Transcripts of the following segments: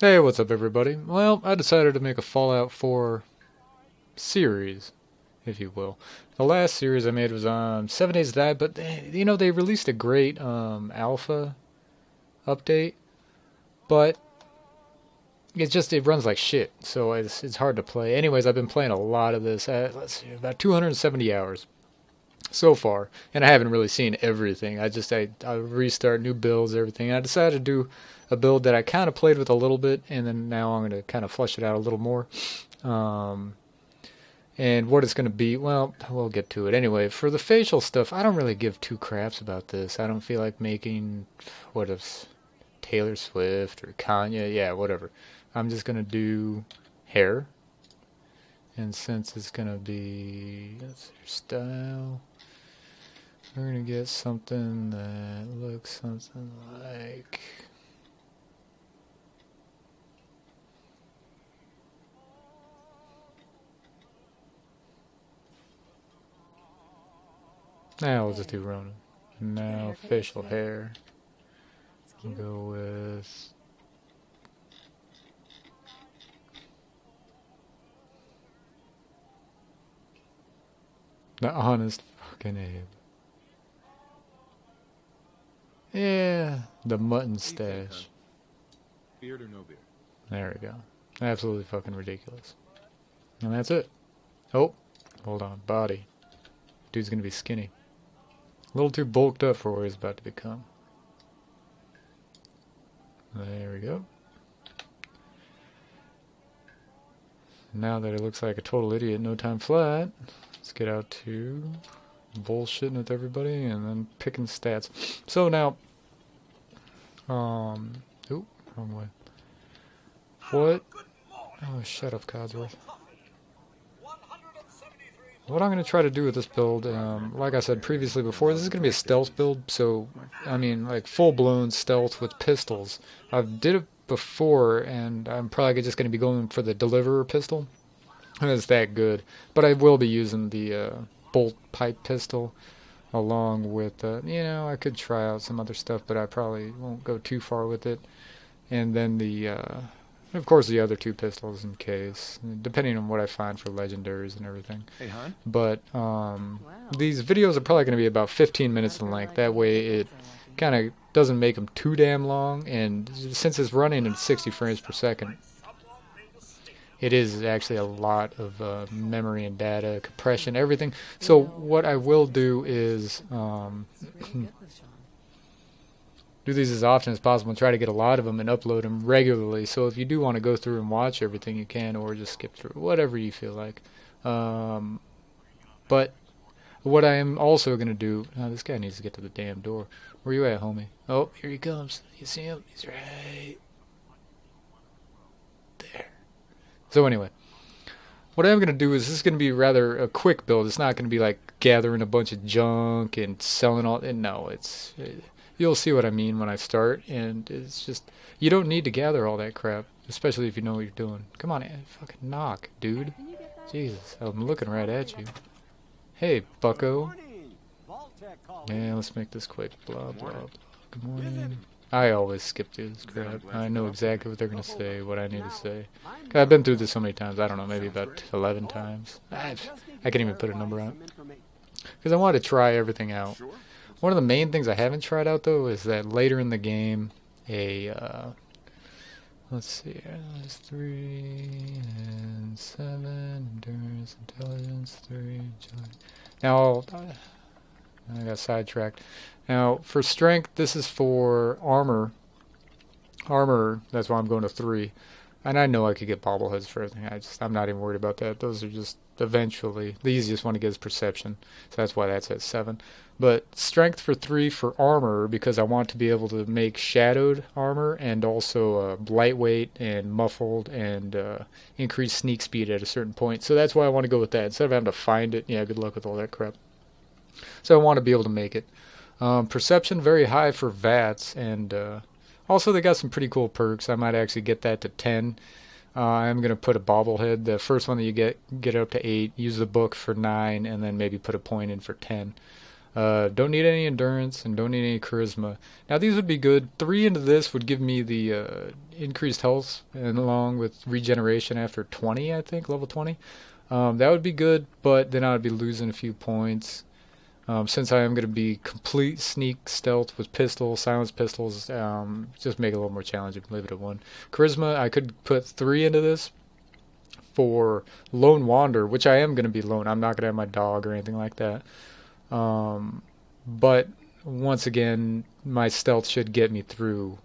Hey, what's up, everybody? Well, I decided to make a Fallout 4 series, if you will. The last series I made was 7 Days to Die, but they released a great alpha update, but it runs like shit, so it's hard to play. Anyways, I've been playing a lot of this. Let's see, about 270 hours so far, and I haven't really seen everything. I restart new builds, everything. And I decided to do a build that I kind of played with a little bit, and then now I'm going to kind of flesh it out a little more. Um, and what it's going to be, well, we'll get to it. Anyway, for the facial stuff, I don't really give two craps about this. I don't feel like making, what is Taylor Swift or Kanye, yeah, whatever. I'm just going to do hair. And since it's going to be, that's your style, we're going to get something that looks something like... Now we'll just do Ronan. Now facial hair. We'll go with... the honest fucking Abe. Yeah, the mutton stash. Beard or no beard? There we go. Absolutely fucking ridiculous. And that's it. Oh, hold on. Body. Dude's gonna be skinny. A little too bulked up for what he's about to become. There we go. Now that it looks like a total idiot, no time flat, let's get out to bullshitting with everybody and then picking stats. So now, oop, wrong way. What? Oh, shut up, Codsworth. What I'm going to try to do with this build, like I said previously before, this is going to be a stealth build, so, I mean, like, full-blown stealth with pistols. I've did it before, and I'm probably just going to be going for the deliverer pistol. It's that good. But I will be using the bolt pipe pistol, along with, I could try out some other stuff, but I probably won't go too far with it. And then of course, the other two pistols in case, depending on what I find for legendaries and everything. Hey, hon. But these videos are probably going to be about 15 minutes in length. That way it kind of doesn't make them too damn long. And since it's running at 60 frames per second, it is actually a lot of memory and data, compression, everything. So what I will do is... do these as often as possible and try to get a lot of them and upload them regularly. So if you do want to go through and watch everything, you can, or just skip through, whatever you feel like. But what I am also going to do... Oh, this guy needs to get to the damn door. Where you at, homie? Oh, here he comes. You see him? He's right there. So anyway, what I'm going to do is this is going to be rather a quick build. It's not going to be like gathering a bunch of junk and selling all... No, it's... You'll see what I mean when I start, and it's just, you don't need to gather all that crap, especially if you know what you're doing. Come on, fucking knock, dude. Jesus, I'm looking right at you. Hey, bucko. Yeah, let's make this quick. Blah, blah, blah. Good morning. I always skip through this crap. I know exactly what they're going to say, what I need to say. I've been through this so many times, I don't know, maybe about 11 times. I can't even put a number on it. Because I wanted to try everything out. One of the main things I haven't tried out, though, is that later in the game, let's see, there's 3 and 7, endurance, intelligence, 3, agility. Now, I got sidetracked. Now, for strength, this is for armor. Armor, that's why I'm going to 3. And I know I could get bobbleheads for everything. I'm not even worried about that. Those are just eventually. The easiest one to get is perception. So that's why that's at 7. But strength for 3 for armor, because I want to be able to make shadowed armor and also lightweight and muffled and increase sneak speed at a certain point. So that's why I want to go with that. Instead of having to find it, yeah, good luck with all that crap. So I want to be able to make it. Perception, very high for VATS, and also they got some pretty cool perks. I might actually get that to 10. I'm going to put a bobblehead. The first one that you get it up to 8. Use the book for 9, and then maybe put a point in for 10. Don't need any endurance and don't need any charisma. Now these would be good. 3 into this would give me the increased health and along with regeneration after 20, I think, level 20. That would be good, but then I would be losing a few points. Since I am going to be complete sneak stealth with pistols, silence pistols, just make it a little more challenging. Leave it at 1. Charisma, I could put 3 into this for Lone Wander, which I am going to be lone. I'm not going to have my dog or anything like that. But once again, my stealth should get me through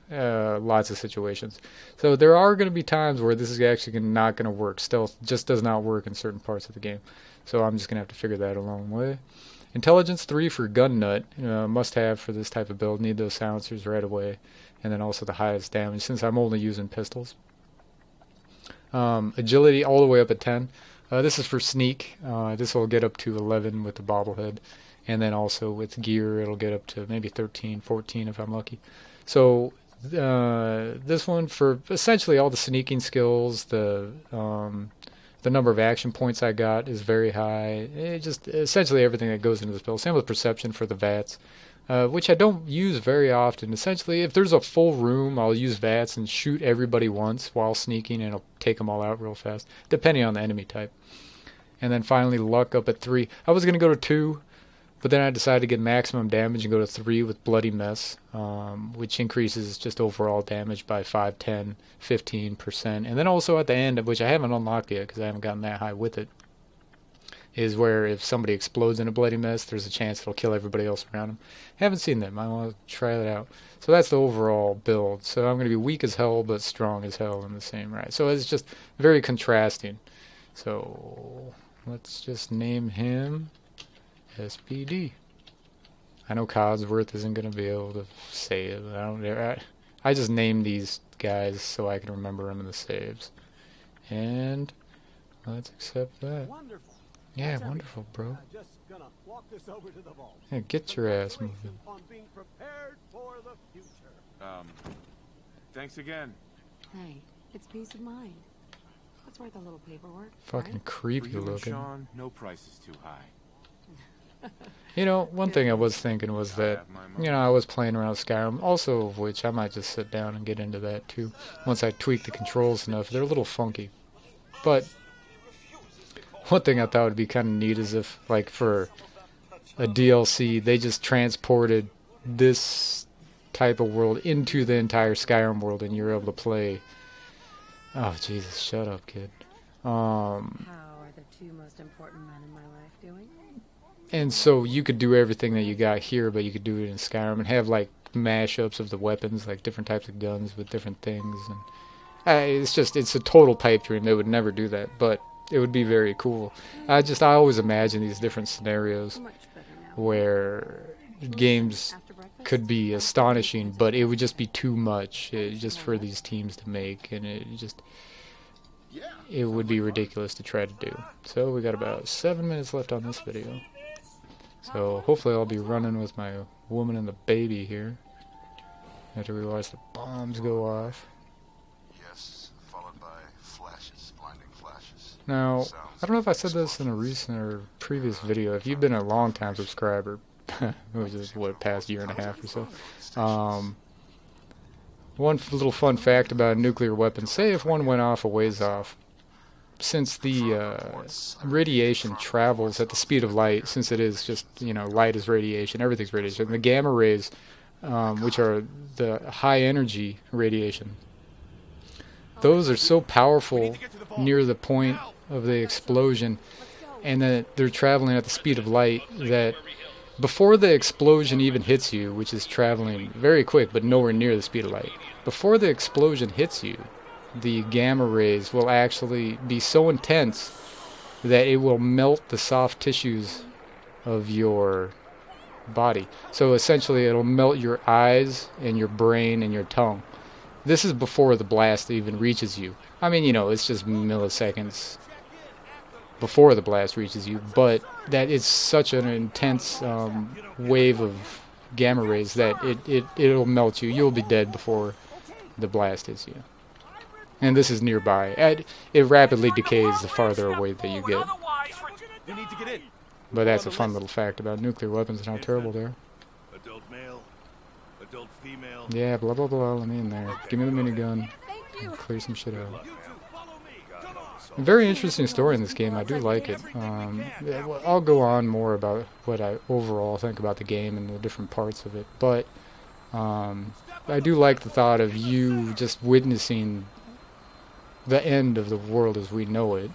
lots of situations. So there are going to be times where this is actually not going to work. Stealth just does not work in certain parts of the game. So I'm just going to have to figure that along the way. Intelligence 3 for Gun Nut, must have for this type of build. Need those silencers right away. And then also the highest damage since I'm only using pistols. Agility all the way up at 10. This is for sneak. This will get up to 11 with the bobblehead. And then also with gear it'll get up to maybe 13, 14 if I'm lucky. So this one for essentially all the sneaking skills, the number of action points I got is very high. Just essentially everything that goes into this build. Same with perception for the VATS, which I don't use very often. Essentially, if there's a full room, I'll use VATS and shoot everybody once while sneaking, and it'll take them all out real fast, depending on the enemy type. And then finally, luck up at 3. I was going to go to 2, but then I decided to get maximum damage and go to 3 with Bloody Mess, which increases just overall damage by 5, 10, 15%. And then also at the end, which I haven't unlocked yet because I haven't gotten that high with it, is where if somebody explodes in a Bloody Mess, there's a chance it'll kill everybody else around them. Haven't seen that. I want to try that out. So that's the overall build. So I'm going to be weak as hell, but strong as hell in the same right. So it's just very contrasting. So let's just name him SBD. I know Codsworth isn't going to be able to say it. I just named these guys so I can remember them in the saves. And let's accept that. Wonderful. Yeah, wonderful, bro. Just gonna walk this over to the vault. Yeah, get your ass moving. Congratulations on being prepared for the future. Thanks again. Hey, it's peace of mind. What's worth a little paperwork? Fucking right? creepy For you and looking. Sean, no price is too high. You know, one thing I was thinking was that, I was playing around with Skyrim, also of which I might just sit down and get into that too, once I tweak the controls enough. They're a little funky. But one thing I thought would be kind of neat is if, like, for a DLC, they just transported this type of world into the entire Skyrim world and you're able to play. Oh, Jesus, shut up, kid. How are the 2 most important men in my life doing? And so you could do everything that you got here, but you could do it in Skyrim and have, like, mashups of the weapons, like different types of guns with different things. And it's a total pipe dream. They would never do that, but it would be very cool. I always imagine these different scenarios Much better now. where games After breakfast? could be astonishing, but it would just be too much just for these teams to make, and it would be ridiculous to try to do. So we got about 7 minutes left on this video. So hopefully I'll be running with my woman and the baby here after we watch the bombs go off. Yes, followed by flashes, blinding flashes. Now, I don't know if I said this in a recent or previous video. If you've been a long-time subscriber, which is past year and a half or so, one little fun fact about a nuclear weapon: say if one went off a ways off, since the radiation travels at the speed of light, since it is just, light is radiation, everything's radiation, the gamma rays, which are the high energy radiation, those are so powerful near the point of the explosion, and that they're traveling at the speed of light, that before the explosion even hits you, which is traveling very quick but nowhere near the speed of light, before the explosion hits you, the gamma rays will actually be so intense that it will melt the soft tissues of your body. So essentially it'll melt your eyes and your brain and your tongue. This is before the blast even reaches you. I mean, it's just milliseconds before the blast reaches you, but that is such an intense wave of gamma rays that it'll melt you. You'll be dead before the blast hits you. And this is nearby. It rapidly decays the farther away that you get. We need to get in. But that's a fun little fact about nuclear weapons and how terrible they are. Adult male, adult female. Yeah, blah blah blah. Let me in there. Give me the minigun. Thank you. Clear some shit out. You two, follow me. Come on. A very interesting story in this game. I do like it. Yeah, well, I'll go on more about what I overall think about the game and the different parts of it. But I do like the thought of you just witnessing the end of the world as we know it,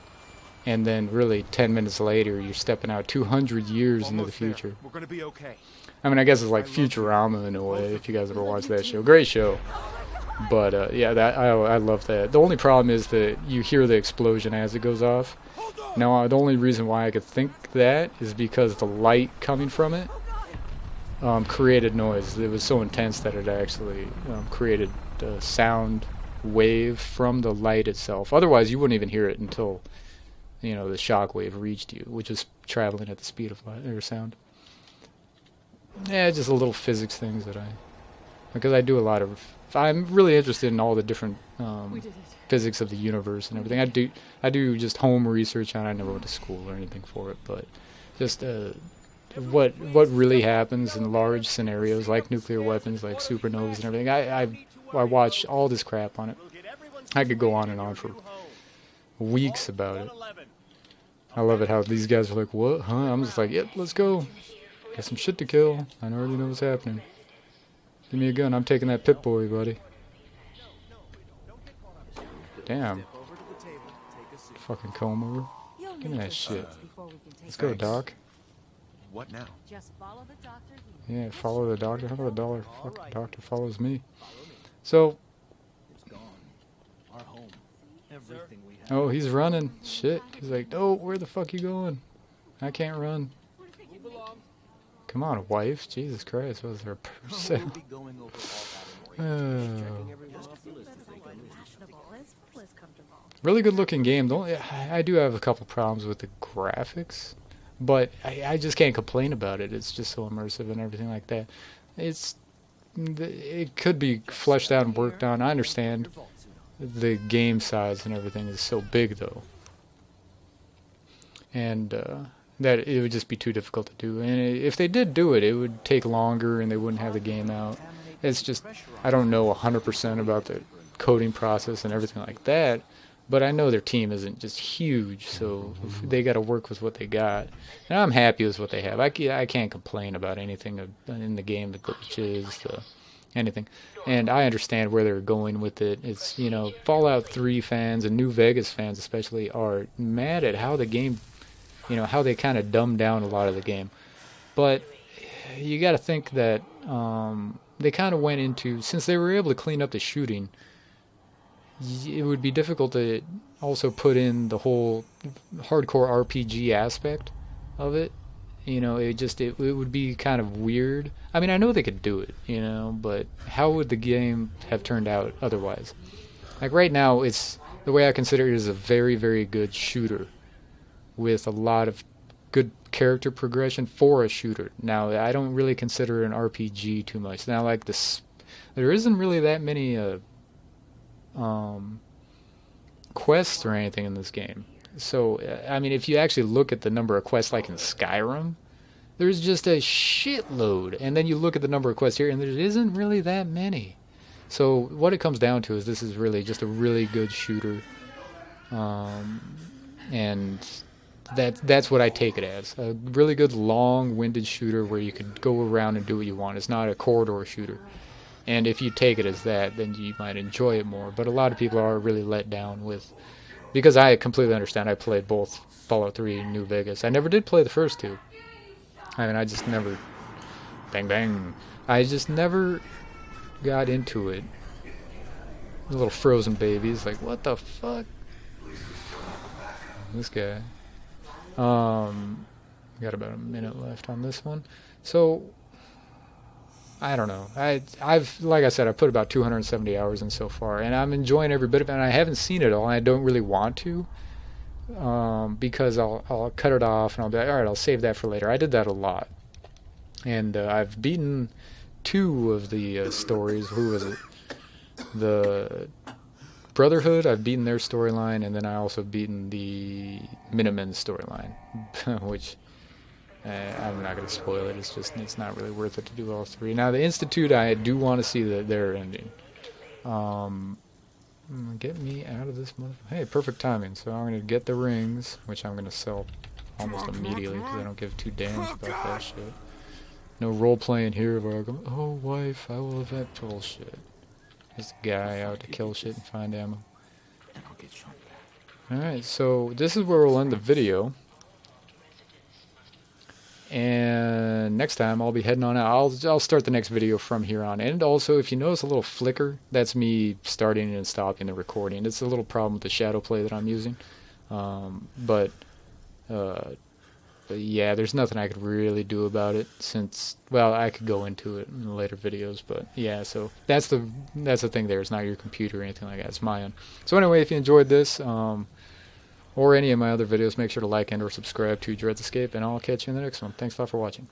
and then really 10 minutes later you're stepping out 200 years into the future. We're gonna be okay. I mean, I guess it's like Futurama in a way, if you guys ever watched that show. Great show. But yeah, I love that. The only problem is that you hear the explosion as it goes off. Now, the only reason why I could think that is because the light coming from it created noise. It was so intense that it actually created a sound wave from the light itself. Otherwise, you wouldn't even hear it until, you know, the shock wave reached you, which is traveling at the speed of light or sound. Yeah, just a little physics things that because I do a lot of. I'm really interested in all the different physics of the universe and everything. I do just home research on it. I never went to school or anything for it, but just what really happens in large scenarios like nuclear weapons, like supernovas and everything. I watch all this crap on it. I could go on and on for weeks about it. I love it how these guys are like, what? Huh? I'm just like, yep, let's go. Got some shit to kill. I already know what's happening. Give me a gun. I'm taking that Pip Boy, buddy. Damn. Fucking comb over. Give me that shit. Let's go, Doc. What now? Just follow the doctor. Yeah, follow the doctor. How about the fucking doctor follows me? So. Oh, he's running. Shit. He's like, oh, where the fuck you going? I can't run. Come on, wife. Jesus Christ. What was her sale? Really good looking game. I do have a couple problems with the graphics, but I just can't complain about it. It's just so immersive and everything like that. It could be fleshed out and worked on. I understand the game size and everything is so big, though. And that it would just be too difficult to do. And if they did do it, it would take longer and they wouldn't have the game out. It's just, I don't know 100% about the coding process and everything like that, but I know their team isn't just huge, so they got to work with what they got. And I'm happy with what they have. I can't complain about anything in the game, the glitches, anything. And I understand where they're going with it. It's, you know, Fallout 3 fans and New Vegas fans especially are mad at how the game, you know, how they kind of dumbed down a lot of the game. But you got to think that they kind of went into, since they were able to clean up the shooting, it would be difficult to also put in the whole hardcore RPG aspect of it. You know, it would be kind of weird. I mean, I know they could do it, you know, but how would the game have turned out otherwise? Like right now, it's the way I consider it is a very, very good shooter with a lot of good character progression for a shooter. Now, I don't really consider it an RPG too much. Now, like this, there isn't really that many quests or anything in this game. So, I mean, if you actually look at the number of quests like in Skyrim, there's just a shitload. And then you look at the number of quests here, and there isn't really that many. So, what it comes down to is this is really just a really good shooter. And that's what I take it as. A really good long-winded shooter where you can go around and do what you want. It's not a corridor shooter. And if you take it as that, then you might enjoy it more. But a lot of people are really let down with... Because I completely understand. I played both Fallout 3 and New Vegas. I never did play the first two. I mean, I just never... Bang, bang. I just never got into it. The little frozen babies. Like, what the fuck? This guy. Got about a minute left on this one. So... I don't know. I've like I said, I put about 270 hours in so far, and I'm enjoying every bit of it. And I haven't seen it all, and I don't really want to, because I'll cut it off, and I'll be like, all right, I'll save that for later. I did that a lot, and I've beaten 2 of the stories. Who was it? The Brotherhood. I've beaten their storyline, and then I also beaten the Minutemen storyline, which I'm not going to spoil it. It's not really worth it to do all three. Now the Institute, I do want to see their ending. Get me out of this motherfucker. Hey, perfect timing. So I'm going to get the rings, which I'm going to sell almost immediately because I don't give two damns about that shit. No role playing here where I go, oh wife, I will event bullshit. This guy out to kill shit and find ammo. Alright, so this is where we'll end the video. And next time I'll be heading on out. I'll start the next video from here on. And also, if you notice a little flicker, that's me starting and stopping the recording. It's a little problem with the shadow play that I'm using. But yeah, there's nothing I could really do about it since, well, I could go into it in later videos, but yeah, so that's the thing there. It's not your computer or anything like that. It's my own. So anyway, if you enjoyed this, or any of my other videos, make sure to like and or subscribe to Dread's Escape, and I'll catch you in the next one. Thanks a lot for watching.